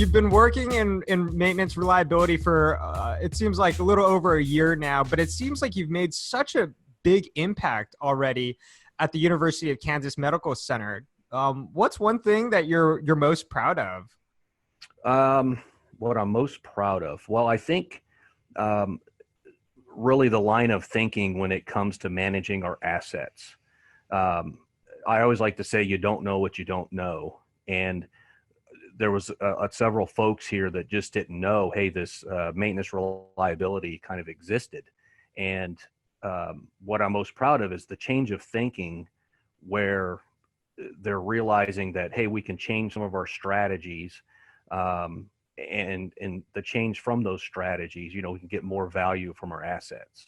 you've been working in maintenance reliability for, it seems like a little over a year now, but it seems like you've made such a big impact already at the University of Kansas Medical Center. What's one thing that you're most proud of? What I'm most proud of? Well, I think really the line of thinking when it comes to managing our assets. I always like to say you don't know what you don't know. And there was several folks here that just didn't know, hey, this maintenance reliability kind of existed. And what I'm most proud of is the change of thinking where they're realizing that, hey, we can change some of our strategies, and the change from those strategies, we can get more value from our assets.